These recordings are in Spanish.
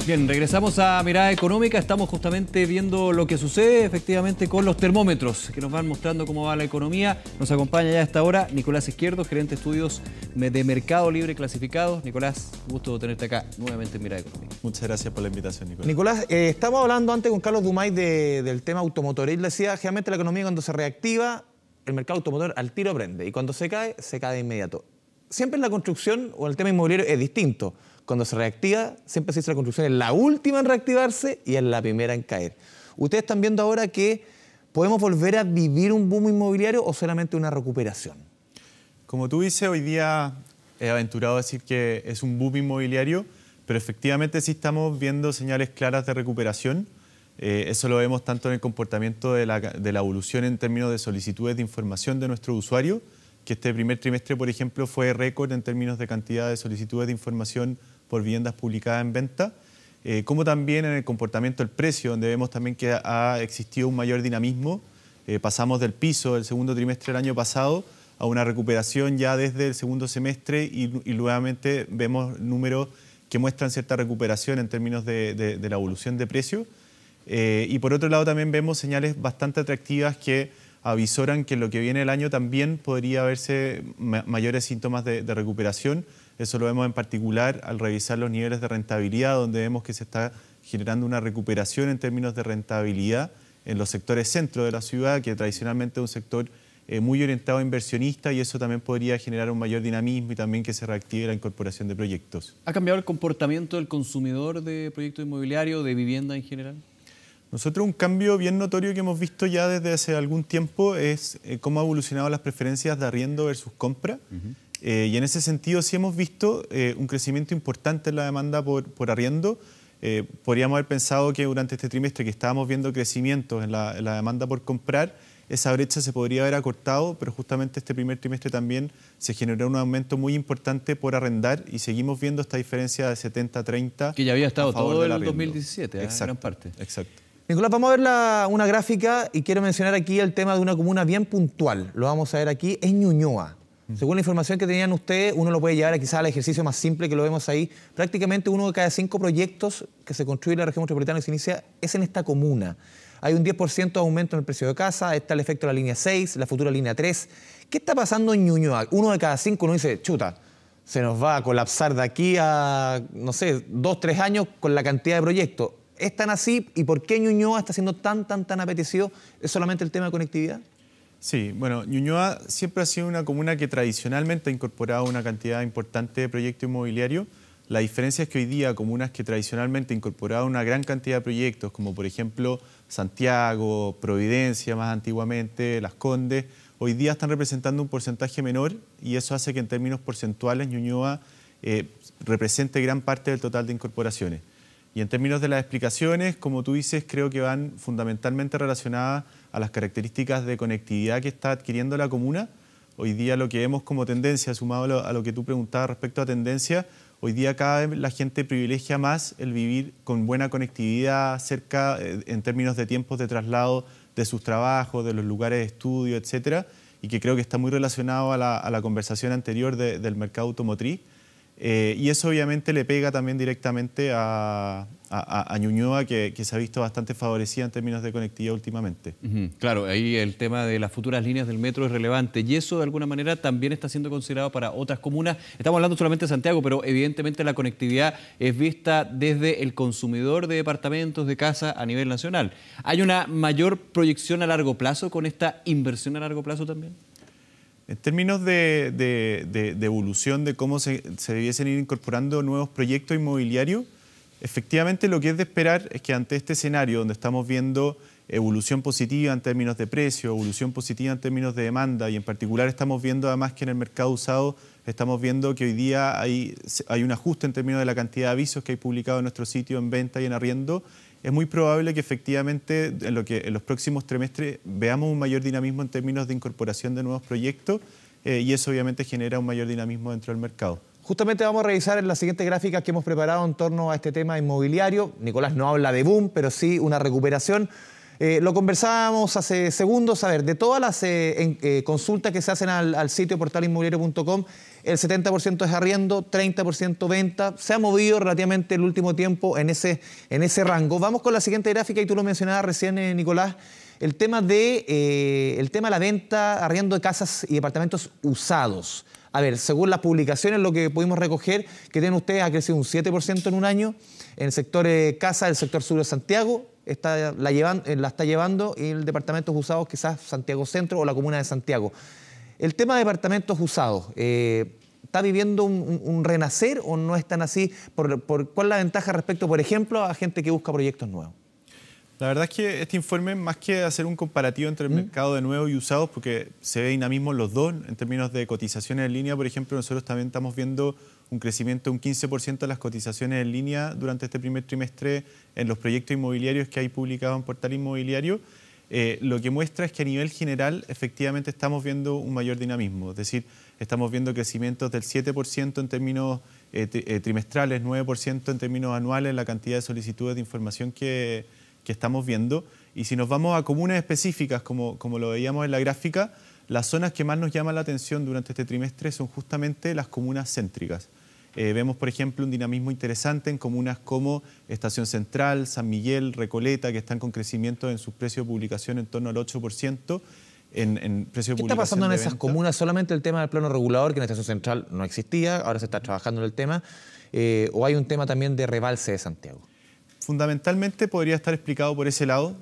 Bien, regresamos a Mirada Económica. Estamos justamente viendo lo que sucede efectivamente con los termómetros que nos van mostrando cómo va la economía. Nos acompaña ya a esta hora Nicolás Izquierdo, gerente de estudios de Mercado Libre Clasificados. Nicolás, gusto tenerte acá nuevamente en Mirada Económica. Muchas gracias por la invitación, Nicolás. Nicolás, estamos hablando antes con Carlos Dumay del tema automotor. Él decía, generalmente la economía cuando se reactiva, el mercado automotor al tiro prende. Y cuando se cae de inmediato. Siempre en la construcción o en el tema inmobiliario es distinto. Cuando se reactiva, siempre se dice la construcción es la última en reactivarse y es la primera en caer. ¿Ustedes están viendo ahora que podemos volver a vivir un boom inmobiliario o solamente una recuperación? Como tú dices, hoy día he aventurado a decir que es un boom inmobiliario, pero efectivamente sí estamos viendo señales claras de recuperación. Eso lo vemos tanto en el comportamiento de la evolución en términos de solicitudes de información de nuestros usuarios, que este primer trimestre, por ejemplo, fue récord en términos de cantidad de solicitudes de información por viviendas publicadas en venta, como también en el comportamiento del precio, donde vemos también que ha existido un mayor dinamismo. Pasamos del piso del segundo trimestre del año pasado a una recuperación ya desde el segundo semestre y nuevamente vemos números que muestran cierta recuperación en términos de la evolución de precios. Y por otro lado también vemos señales bastante atractivas que avisoran que en lo que viene el año también podría verse mayores síntomas de recuperación. Eso lo vemos en particular al revisar los niveles de rentabilidad, donde vemos que se está generando una recuperación en términos de rentabilidad en los sectores centro de la ciudad, que tradicionalmente es un sector muy orientado a inversionistas, y eso también podría generar un mayor dinamismo y también que se reactive la incorporación de proyectos. ¿Ha cambiado el comportamiento del consumidor de proyectos inmobiliarios, de vivienda en general? Nosotros un cambio bien notorio que hemos visto ya desde hace algún tiempo es cómo han evolucionado las preferencias de arriendo versus compra. Y en ese sentido sí hemos visto un crecimiento importante en la demanda por arriendo. Podríamos haber pensado que durante este trimestre que estábamos viendo crecimientos en la demanda por comprar, esa brecha se podría haber acortado, pero justamente este primer trimestre también se generó un aumento muy importante por arrendar y seguimos viendo esta diferencia de 70-30. Que ya había estado todo el 2017, exacto, en gran parte. Exacto. Nicolás, vamos a ver una gráfica y quiero mencionar aquí el tema de una comuna bien puntual. Lo vamos a ver aquí, es Ñuñoa. Según la información que tenían ustedes, uno lo puede llevar quizás al ejercicio más simple que lo vemos ahí. Prácticamente uno de cada 5 proyectos que se construye en la región metropolitana y se inicia es en esta comuna. Hay un 10% de aumento en el precio de casa, está el efecto de la línea 6, la futura línea 3. ¿Qué está pasando en Ñuñoa? Uno de cada 5 uno dice, chuta, se nos va a colapsar de aquí a, no sé, 2, 3 años con la cantidad de proyectos. ¿Es tan así? ¿Y por qué Ñuñoa está siendo tan apetecido? ¿Es solamente el tema de conectividad? Sí, bueno, Ñuñoa siempre ha sido una comuna que tradicionalmente ha incorporado una cantidad importante de proyectos inmobiliarios. La diferencia es que hoy día comunas que tradicionalmente incorporaban una gran cantidad de proyectos, como por ejemplo Santiago, Providencia más antiguamente, Las Condes, hoy día están representando un porcentaje menor y eso hace que en términos porcentuales Ñuñoa represente gran parte del total de incorporaciones. Y en términos de las explicaciones, como tú dices, creo que van fundamentalmente relacionadas a las características de conectividad que está adquiriendo la comuna. Hoy día lo que vemos como tendencia, sumado a lo que tú preguntabas respecto a tendencia, hoy día cada vez la gente privilegia más el vivir con buena conectividad cerca en términos de tiempos de traslado de sus trabajos, de los lugares de estudio, etcétera, y que creo que está muy relacionado a la conversación anterior del mercado automotriz. Y eso obviamente le pega también directamente a Ñuñoa, que se ha visto bastante favorecida en términos de conectividad últimamente. Claro, ahí el tema de las futuras líneas del metro es relevante y eso de alguna manera también está siendo considerado para otras comunas. Estamos hablando solamente de Santiago, pero evidentemente la conectividad es vista desde el consumidor de departamentos, de casa a nivel nacional. ¿Hay una mayor proyección a largo plazo con esta inversión a largo plazo también? En términos de evolución, de cómo se debiesen ir incorporando nuevos proyectos inmobiliarios, efectivamente lo que es de esperar es que ante este escenario donde estamos viendo evolución positiva en términos de precio, evolución positiva en términos de demanda y en particular estamos viendo además que en el mercado usado estamos viendo que hoy día hay un ajuste en términos de la cantidad de avisos que hay publicado en nuestro sitio en venta y en arriendo, es muy probable que efectivamente en los próximos trimestres veamos un mayor dinamismo en términos de incorporación de nuevos proyectos y eso obviamente genera un mayor dinamismo dentro del mercado. Justamente vamos a revisar en la siguiente gráfica que hemos preparado en torno a este tema inmobiliario. Nicolás no habla de boom, pero sí una recuperación. Lo conversábamos hace segundos. A ver, de todas las consultas que se hacen al sitio portalinmobiliario.com, el 70% es arriendo, 30% venta. Se ha movido relativamente el último tiempo en ese rango. Vamos con la siguiente gráfica, y tú lo mencionabas recién, Nicolás. El tema de la venta, arriendo de casas y departamentos usados. A ver, según las publicaciones, lo que pudimos recoger, que tienen ustedes, ha crecido un 7% en un año. En el sector casa, el sector sur de Santiago, la está llevando, y el departamentos usados, quizás Santiago Centro o la comuna de Santiago. El tema de departamentos usados, ¿está viviendo un renacer o no es tan así? ¿Cuál es la ventaja respecto, por ejemplo, a gente que busca proyectos nuevos? La verdad es que este informe, más que hacer un comparativo entre el mercado de nuevos y usados, porque se ve dinamismo en los dos, en términos de cotizaciones en línea, por ejemplo, nosotros también estamos viendo un crecimiento de un 15% de las cotizaciones en línea durante este primer trimestre en los proyectos inmobiliarios que hay publicados en Portal Inmobiliario. Lo que muestra es que a nivel general efectivamente estamos viendo un mayor dinamismo, es decir, estamos viendo crecimientos del 7% en términos trimestrales, 9% en términos anuales en la cantidad de solicitudes de información que estamos viendo. Y si nos vamos a comunas específicas, como lo veíamos en la gráfica, las zonas que más nos llaman la atención durante este trimestre son justamente las comunas céntricas. Vemos, por ejemplo, un dinamismo interesante en comunas como Estación Central, San Miguel, Recoleta, que están con crecimiento en sus precios de publicación en torno al 8%. En precio de ¿Qué está pasando en esas venta. comunas? ¿Solamente el tema del plano regulador, que en Estación Central no existía, ahora se está trabajando en el tema? ¿O hay un tema también de rebalse de Santiago? Fundamentalmente podría estar explicado por ese lado.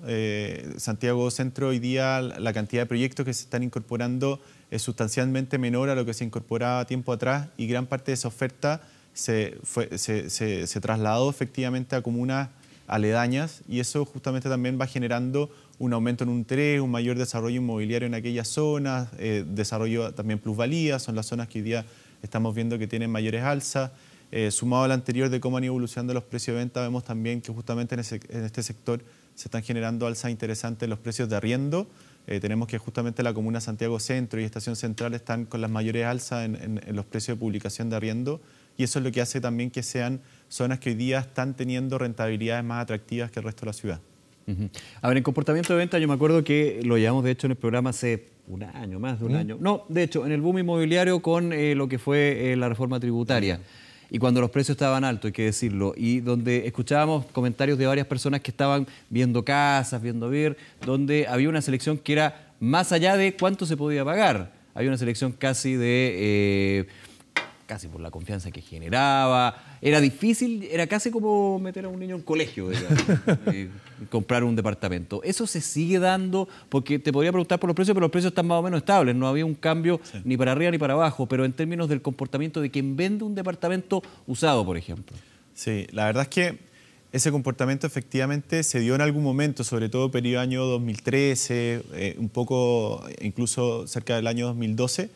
Santiago Centro, hoy día la cantidad de proyectos que se están incorporando es sustancialmente menor a lo que se incorporaba tiempo atrás, y gran parte de esa oferta se trasladó efectivamente a comunas aledañas, y eso justamente también va generando un aumento en un interés, un mayor desarrollo inmobiliario en aquellas zonas, desarrollo también plusvalía, son las zonas que hoy día estamos viendo que tienen mayores alzas. Sumado al anterior de cómo han ido evolucionando los precios de venta, vemos también que justamente en este sector se están generando alzas interesantes en los precios de arriendo. Tenemos que justamente la comuna Santiago Centro y Estación Central están con las mayores alzas en los precios de publicación de arriendo, y eso es lo que hace también que sean zonas que hoy día están teniendo rentabilidades más atractivas que el resto de la ciudad. A ver, en comportamiento de venta, yo me acuerdo que lo llevamos de hecho en el programa hace un año, más de un año. No, de hecho, en el boom inmobiliario con lo que fue la reforma tributaria. Y cuando los precios estaban altos, hay que decirlo, y donde escuchábamos comentarios de varias personas que estaban viendo casas, viendo ver, donde había una selección que era más allá de cuánto se podía pagar. Había una selección casi por la confianza que generaba. Era difícil, era casi como meter a un niño en colegio, digamos, comprar un departamento. Eso se sigue dando, porque te podría preguntar por los precios, pero los precios están más o menos estables, no había un cambio ni para arriba ni para abajo, pero en términos del comportamiento de quien vende un departamento usado, por ejemplo. Sí, la verdad es que ese comportamiento efectivamente se dio en algún momento, sobre todo periodo año 2013, un poco incluso cerca del año 2012,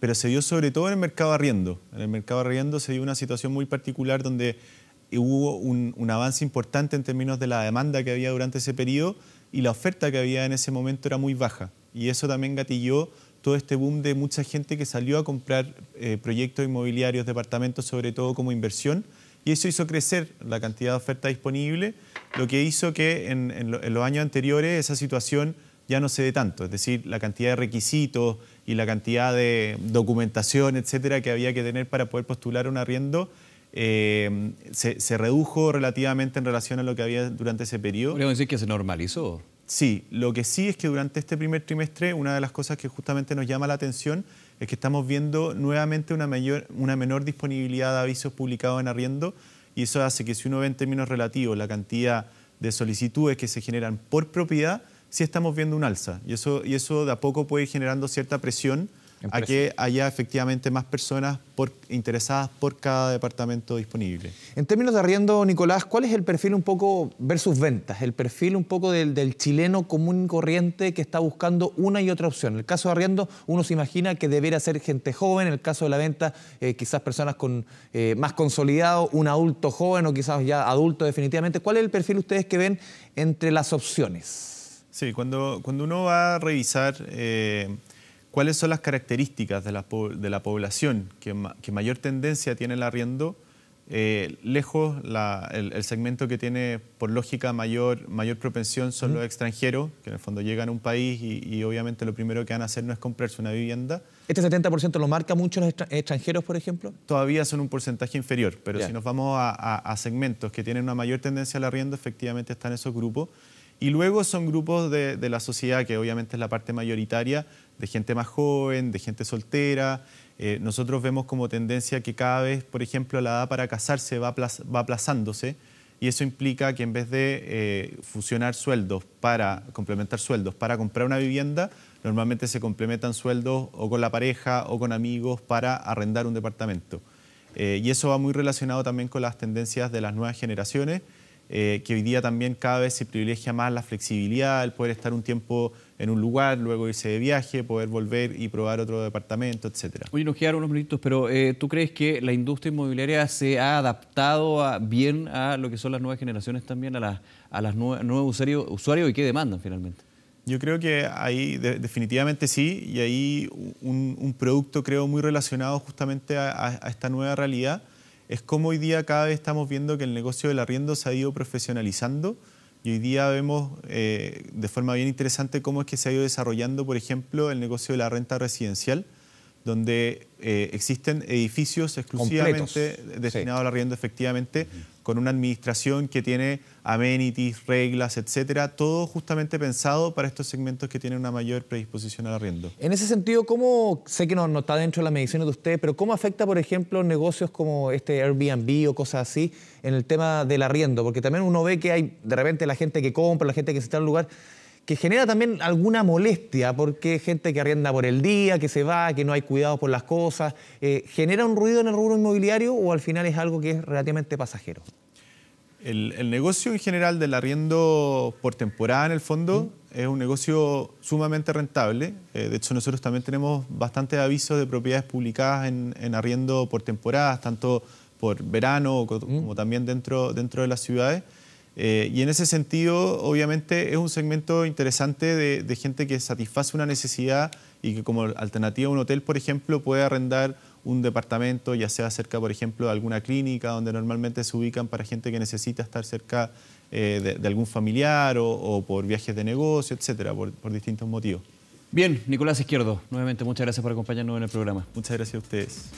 pero se dio sobre todo en el mercado de arriendo. En el mercado de arriendo se dio una situación muy particular donde hubo un avance importante en términos de la demanda que había durante ese periodo, y la oferta que había en ese momento era muy baja. Y eso también gatilló todo este boom de mucha gente que salió a comprar proyectos inmobiliarios, departamentos, sobre todo como inversión. Y eso hizo crecer la cantidad de oferta disponible, lo que hizo que en los años anteriores esa situación ya no se dé tanto. Es decir, la cantidad de requisitos y la cantidad de documentación, etcétera, que había que tener para poder postular un arriendo se redujo relativamente en relación a lo que había durante ese periodo. ¿Podríamos decir que se normalizó? Sí, lo que sí es que durante este primer trimestre una de las cosas que justamente nos llama la atención es que estamos viendo nuevamente una menor disponibilidad de avisos publicados en arriendo, y eso hace que si uno ve en términos relativos la cantidad de solicitudes que se generan por propiedad, sí estamos viendo un alza, y eso de a poco puede ir generando cierta presión a que haya efectivamente más personas interesadas por cada departamento disponible. En términos de arriendo, Nicolás, ¿cuál es el perfil un poco versus ventas? El perfil un poco del chileno común y corriente que está buscando una y otra opción. En el caso de arriendo, uno se imagina que debería ser gente joven. En el caso de la venta, quizás personas más consolidados, un adulto joven o quizás ya adulto definitivamente. ¿Cuál es el perfil ustedes que ven entre las opciones? Sí, cuando uno va a revisar cuáles son las características de la población que mayor tendencia tiene el arriendo, Lejos, el segmento que tiene, por lógica, mayor propensión son los extranjeros, que en el fondo llegan a un país y obviamente lo primero que van a hacer no es comprarse una vivienda. ¿Este 70% lo marca mucho los extranjeros, por ejemplo? Todavía son un porcentaje inferior, pero Ya. si nos vamos a segmentos que tienen una mayor tendencia al arriendo, efectivamente están esos grupos. Y luego son grupos de la sociedad, que obviamente es la parte mayoritaria, de gente más joven, de gente soltera. Nosotros vemos como tendencia que cada vez, por ejemplo, la edad para casarse va aplazándose, y eso implica que en vez de fusionar sueldos para complementar sueldos para comprar una vivienda, normalmente se complementan sueldos o con la pareja o con amigos para arrendar un departamento. Y eso va muy relacionado también con las tendencias de las nuevas generaciones, que hoy día también cada vez se privilegia más la flexibilidad, el poder estar un tiempo en un lugar, luego irse de viaje, poder volver y probar otro departamento, etc. Oye, nos quedaron unos minutos, pero ¿tú crees que la industria inmobiliaria se ha adaptado bien a lo que son las nuevas generaciones también, a las nuevos usuarios y qué demandan finalmente? Yo creo que ahí definitivamente sí, y ahí un producto creo muy relacionado justamente a esta nueva realidad es cómo hoy día cada vez estamos viendo que el negocio del arriendo se ha ido profesionalizando, y hoy día vemos de forma bien interesante cómo es que se ha ido desarrollando, por ejemplo, el negocio de la renta residencial, donde existen edificios exclusivamente destinados al arriendo, efectivamente, con una administración que tiene amenities, reglas, etcétera, todo justamente pensado para estos segmentos que tienen una mayor predisposición al arriendo. En ese sentido, ¿cómo, sé que no está dentro de las mediciones de ustedes, pero cómo afecta, por ejemplo, negocios como este Airbnb o cosas así en el tema del arriendo? Porque también uno ve que hay de repente la gente que compra, la gente que se está en un lugar, que genera también alguna molestia, porque gente que arrienda por el día, que se va, que no hay cuidado por las cosas. ¿Genera un ruido en el rubro inmobiliario o al final es algo que es relativamente pasajero? El negocio en general del arriendo por temporada, en el fondo, es un negocio sumamente rentable. De hecho, nosotros también tenemos bastantes avisos de propiedades publicadas en arriendo por temporadas, tanto por verano como también dentro de las ciudades. Y en ese sentido, obviamente, es un segmento interesante de gente que satisface una necesidad y que como alternativa a un hotel, por ejemplo, puede arrendar un departamento, ya sea cerca, por ejemplo, de alguna clínica, donde normalmente se ubican para gente que necesita estar cerca de algún familiar o por viajes de negocio, etcétera, por distintos motivos. Bien, Nicolás Izquierdo, nuevamente muchas gracias por acompañarnos en el programa. Muchas gracias a ustedes.